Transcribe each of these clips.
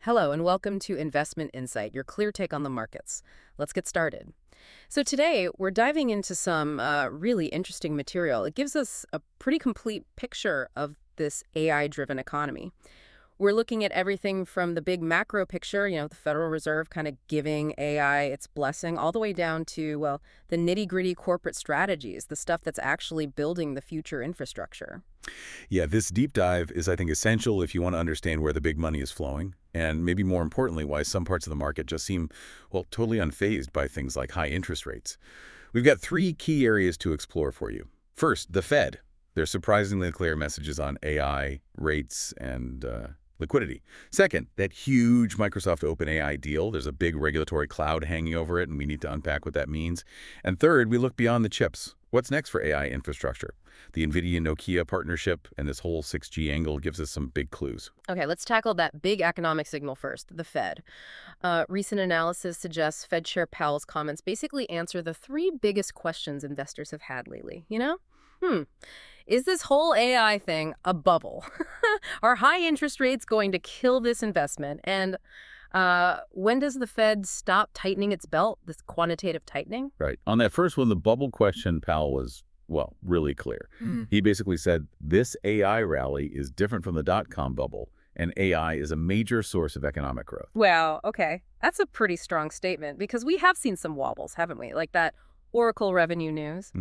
Hello, and welcome to Investment Insight, your clear take on the markets. Let's get started. So today, we're diving into some really interesting material. It gives us a pretty complete picture of this AI-driven economy. We're looking at everything from the big macro picture, the Federal Reserve kind of giving AI its blessing, all the way down to, well, the nitty-gritty corporate strategies, the stuff that's actually building the future infrastructure. Yeah, this deep dive is, I think, essential if you want to understand where the big money is flowing, and maybe more importantly, why some parts of the market just seem, well, totally unfazed by things like high interest rates. We've got three key areas to explore for you. First, the Fed. Their surprisingly clear messages on AI, rates, and liquidity. Second, that huge Microsoft OpenAI deal. There's a big regulatory cloud hanging over it, and we need to unpack what that means. And third, we look beyond the chips. What's next for AI infrastructure? The NVIDIA-Nokia partnership and this whole 6G angle gives us some big clues. Okay, let's tackle that big economic signal first, the Fed. Recent analysis suggests Fed Chair Powell's comments basically answer the three biggest questions investors have had lately. Is this whole AI thing a bubble? Are high interest rates going to kill this investment? And when does the Fed stop tightening its belt, this quantitative tightening? Right. On that first one, the bubble question, Powell was, well, really clear. He basically said, this AI rally is different from the dot-com bubble, and AI is a major source of economic growth. Well, okay. That's a pretty strong statement because we have seen some wobbles, haven't we? Like that Oracle revenue news.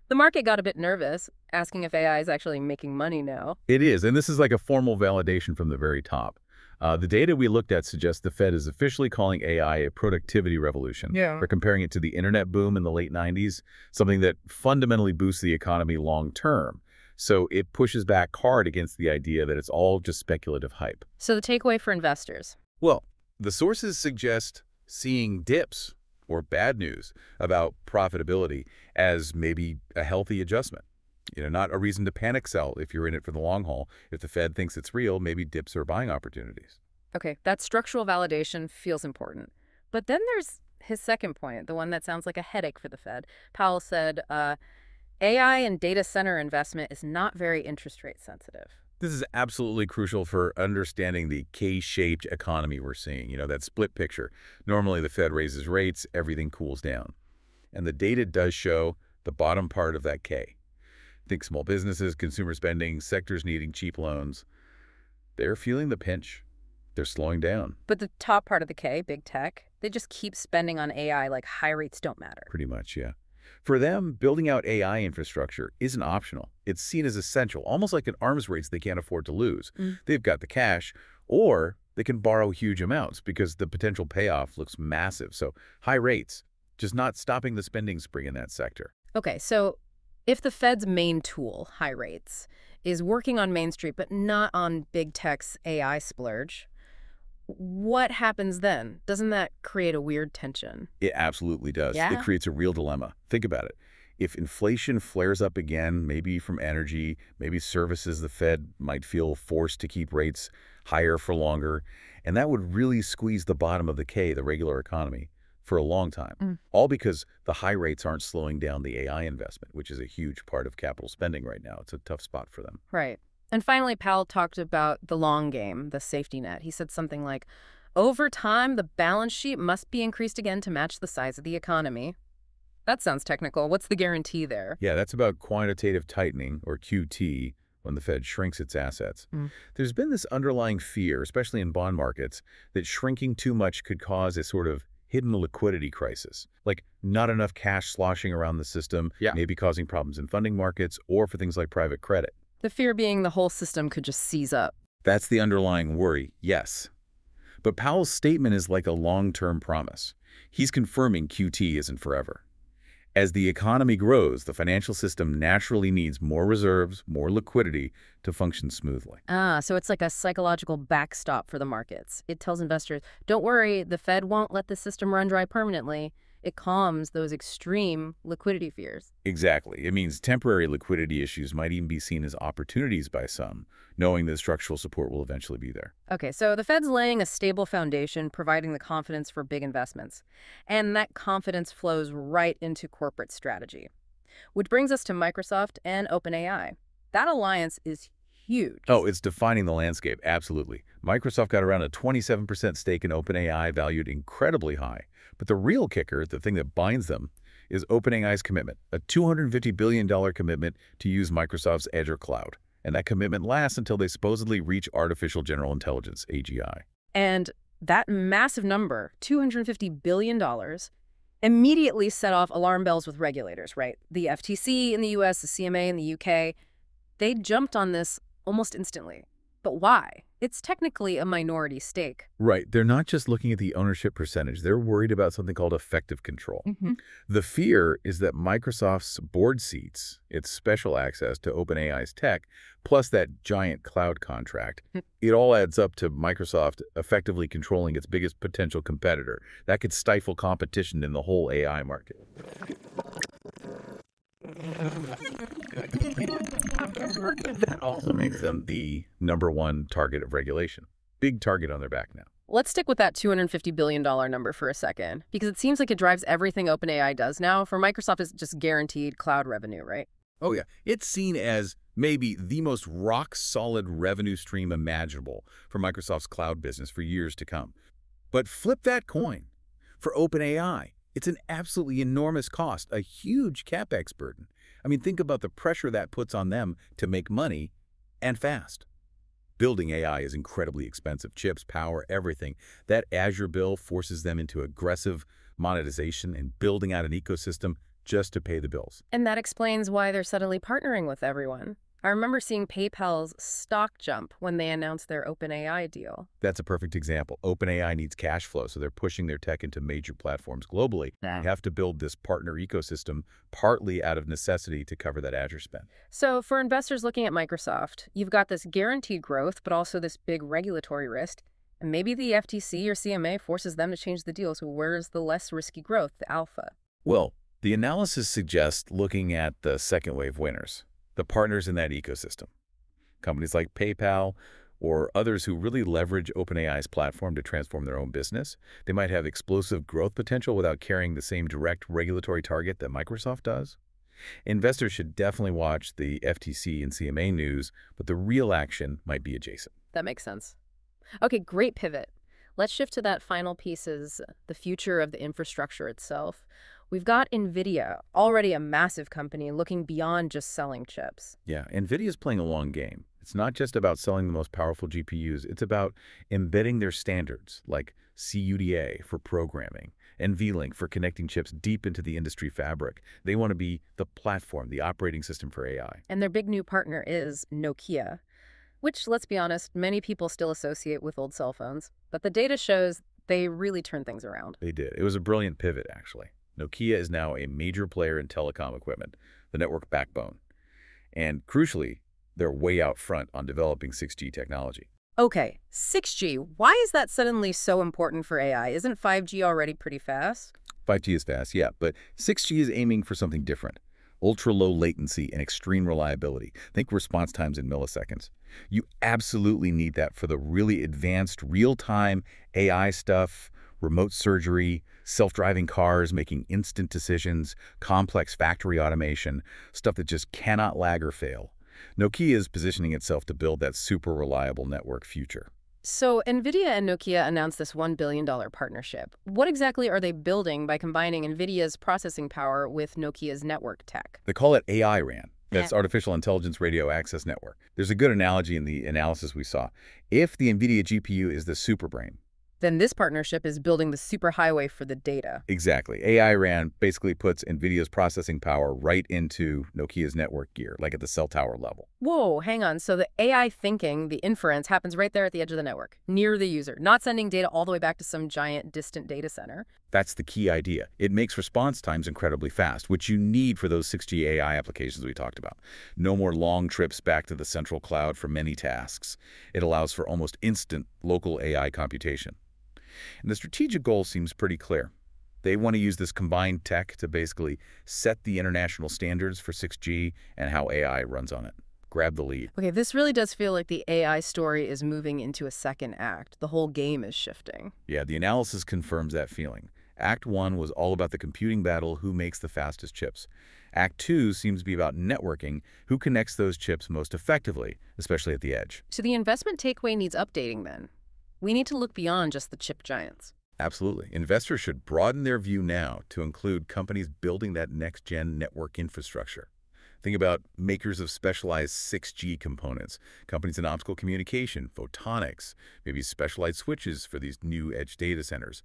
The market got a bit nervous, asking if AI is actually making money now. It is, and this is like a formal validation from the very top. The data we looked at suggests the Fed is officially calling AI a productivity revolution. Yeah. We're comparing it to the internet boom in the late 90s, something that fundamentally boosts the economy long term. So it pushes back hard against the idea that it's all just speculative hype. So the takeaway for investors. Well, the sources suggest seeing dips or bad news about profitability as maybe a healthy adjustment. Not a reason to panic sell if you're in it for the long haul. If the Fed thinks it's real, maybe dips are buying opportunities. Okay, that structural validation feels important. But then there's his second point, the one that sounds like a headache for the Fed. Powell said, AI and data center investment is not very interest rate sensitive. This is absolutely crucial for understanding the K-shaped economy we're seeing, that split picture. Normally, the Fed raises rates, everything cools down. And the data does show the bottom part of that K. Think small businesses, consumer spending, sectors needing cheap loans. They're feeling the pinch. They're slowing down. But the top part of the K, big tech, they just keep spending on AI like high rates don't matter. Pretty much, yeah. For them, building out AI infrastructure isn't optional. It's seen as essential, almost like an arms race they can't afford to lose. They've got the cash, or they can borrow huge amounts because the potential payoff looks massive. So high rates, just not stopping the spending spree in that sector. Okay, so if the Fed's main tool, high rates, is working on Main Street but not on big tech's AI splurge, what happens then? Doesn't that create a weird tension? It absolutely does. Yeah? It creates a real dilemma. Think about it. If inflation flares up again, maybe from energy, maybe services, the Fed might feel forced to keep rates higher for longer, and that would really squeeze the bottom of the K, the regular economy, for a long time. All because the high rates aren't slowing down the AI investment, which is a huge part of capital spending right now. It's a tough spot for them. Right. And finally, Powell talked about the long game, the safety net. He said something like, over time, the balance sheet must be increased again to match the size of the economy. That sounds technical. What's the guarantee there? Yeah, that's about quantitative tightening, or QT, when the Fed shrinks its assets. There's been this underlying fear, especially in bond markets, that shrinking too much could cause a sort of hidden liquidity crisis, like not enough cash sloshing around the system, maybe causing problems in funding markets or for things like private credit. The fear being the whole system could just seize up. That's the underlying worry, yes. But Powell's statement is like a long-term promise. He's confirming QT isn't forever. As the economy grows, the financial system naturally needs more reserves, more liquidity to function smoothly. So it's like a psychological backstop for the markets. It tells investors, don't worry, the Fed won't let the system run dry permanently. It calms those extreme liquidity fears. Exactly. It means temporary liquidity issues might even be seen as opportunities by some, knowing that structural support will eventually be there. Okay, so the Fed's laying a stable foundation, providing the confidence for big investments. And that confidence flows right into corporate strategy. Which brings us to Microsoft and OpenAI. That alliance is huge. Oh, it's defining the landscape, absolutely. Microsoft got around a 27% stake in OpenAI, valued incredibly high. But the real kicker, the thing that binds them, is OpenAI's commitment, a $250 billion commitment to use Microsoft's Azure cloud. And that commitment lasts until they supposedly reach artificial general intelligence, AGI. And that massive number, $250 billion, immediately set off alarm bells with regulators, right? The FTC in the US, the CMA in the UK, they jumped on this almost instantly. But why? It's technically a minority stake. Right. They're not just looking at the ownership percentage. They're worried about something called effective control. The fear is that Microsoft's board seats, its special access to OpenAI's tech, plus that giant cloud contract, it all adds up to Microsoft effectively controlling its biggest potential competitor. That could stifle competition in the whole AI market. That also makes them the #1 target of regulation. Big target on their back now. Let's stick with that $250 billion number for a second, because it seems like it drives everything OpenAI does now. For Microsoft, it's just guaranteed cloud revenue, right? Oh, yeah. It's seen as maybe the most rock-solid revenue stream imaginable for Microsoft's cloud business for years to come. But flip that coin. For OpenAI, it's an absolutely enormous cost, a huge CapEx burden. I mean, think about the pressure that puts on them to make money, and fast. Building AI is incredibly expensive. Chips, power, everything. That Azure bill forces them into aggressive monetization and building out an ecosystem just to pay the bills. And that explains why they're suddenly partnering with everyone. I remember seeing PayPal's stock jump when they announced their OpenAI deal. That's a perfect example. OpenAI needs cash flow, so they're pushing their tech into major platforms globally. Yeah. They have to build this partner ecosystem partly out of necessity to cover that Azure spend. So for investors looking at Microsoft, you've got this guaranteed growth, but also this big regulatory risk. And maybe the FTC or CMA forces them to change the deal. So where's the less risky growth, the alpha? Well, the analysis suggests looking at the second wave winners, the partners in that ecosystem. Companies like PayPal or others who really leverage OpenAI's platform to transform their own business. They might have explosive growth potential without carrying the same direct regulatory target that Microsoft does. Investors should definitely watch the FTC and CMA news, but the real action might be adjacent. That makes sense. Okay, great pivot. Let's shift to that final piece, is the future of the infrastructure itself. We've got NVIDIA, already a massive company looking beyond just selling chips. Yeah, NVIDIA is playing a long game. It's not just about selling the most powerful GPUs. It's about embedding their standards, like CUDA for programming, NVLink for connecting chips deep into the industry fabric. They want to be the platform, the operating system for AI. And their big new partner is Nokia, which, let's be honest, many people still associate with old cell phones. But the data shows they really turned things around. They did. It was a brilliant pivot, actually. Nokia is now a major player in telecom equipment, the network backbone. And crucially, they're way out front on developing 6G technology. Okay, 6G. Why is that suddenly so important for AI? Isn't 5G already pretty fast? 5G is fast, yeah, but 6G is aiming for something different. Ultra-low latency and extreme reliability. Think response times in milliseconds. You absolutely need that for the really advanced real-time AI stuff, remote surgery, self-driving cars making instant decisions, complex factory automation, stuff that just cannot lag or fail. Nokia is positioning itself to build that super reliable network future. So NVIDIA and Nokia announced this $1 billion partnership. What exactly are they building by combining NVIDIA's processing power with Nokia's network tech? They call it AI RAN. That's Artificial Intelligence Radio Access Network. There's a good analogy in the analysis we saw. If the NVIDIA GPU is the superbrain, then this partnership is building the superhighway for the data. Exactly. AI RAN basically puts NVIDIA's processing power right into Nokia's network gear, like at the cell tower level. Whoa, hang on. So the AI thinking, the inference, happens right there at the edge of the network, near the user, not sending data all the way back to some giant distant data center. That's the key idea. It makes response times incredibly fast, which you need for those 6G AI applications we talked about. No more long trips back to the central cloud for many tasks. It allows for almost instant local AI computation. And the strategic goal seems pretty clear. They want to use this combined tech to basically set the international standards for 6G and how AI runs on it. Grab the lead. Okay, this really does feel like the AI story is moving into a second act. The whole game is shifting. Yeah, the analysis confirms that feeling. Act 1 was all about the computing battle, who makes the fastest chips. Act 2 seems to be about networking, who connects those chips most effectively, especially at the edge. So the investment takeaway needs updating then. We need to look beyond just the chip giants. Absolutely. Investors should broaden their view now to include companies building that next-gen network infrastructure. Think about makers of specialized 6G components, companies in optical communication, photonics, maybe specialized switches for these new edge data centers.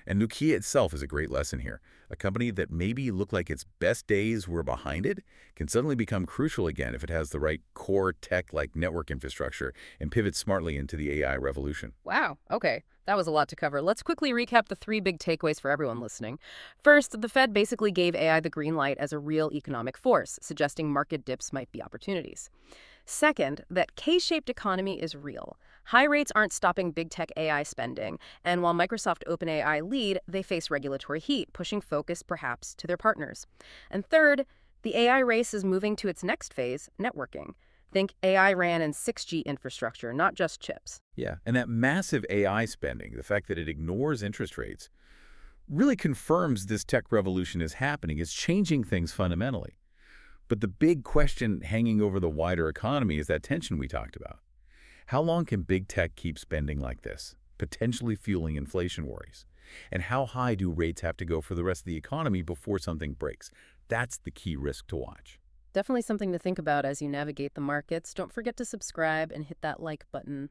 And Nokia itself is a great lesson here. A company that maybe looked like its best days were behind it can suddenly become crucial again if it has the right core tech like network infrastructure and pivots smartly into the AI revolution. Wow, okay. That was a lot to cover. Let's quickly recap the three big takeaways for everyone listening. First, the Fed basically gave AI the green light as a real economic force, suggesting market dips might be opportunities. Second, that K-shaped economy is real. High rates aren't stopping big tech AI spending, and while Microsoft OpenAI lead, they face regulatory heat, pushing focus perhaps to their partners. And third, the AI race is moving to its next phase, networking. Think AI ran in 6G infrastructure, not just chips. Yeah, and that massive AI spending, the fact that it ignores interest rates, really confirms this tech revolution is happening. It's changing things fundamentally. But the big question hanging over the wider economy is that tension we talked about. How long can big tech keep spending like this, potentially fueling inflation worries? And how high do rates have to go for the rest of the economy before something breaks? That's the key risk to watch. Definitely something to think about as you navigate the markets. Don't forget to subscribe and hit that like button.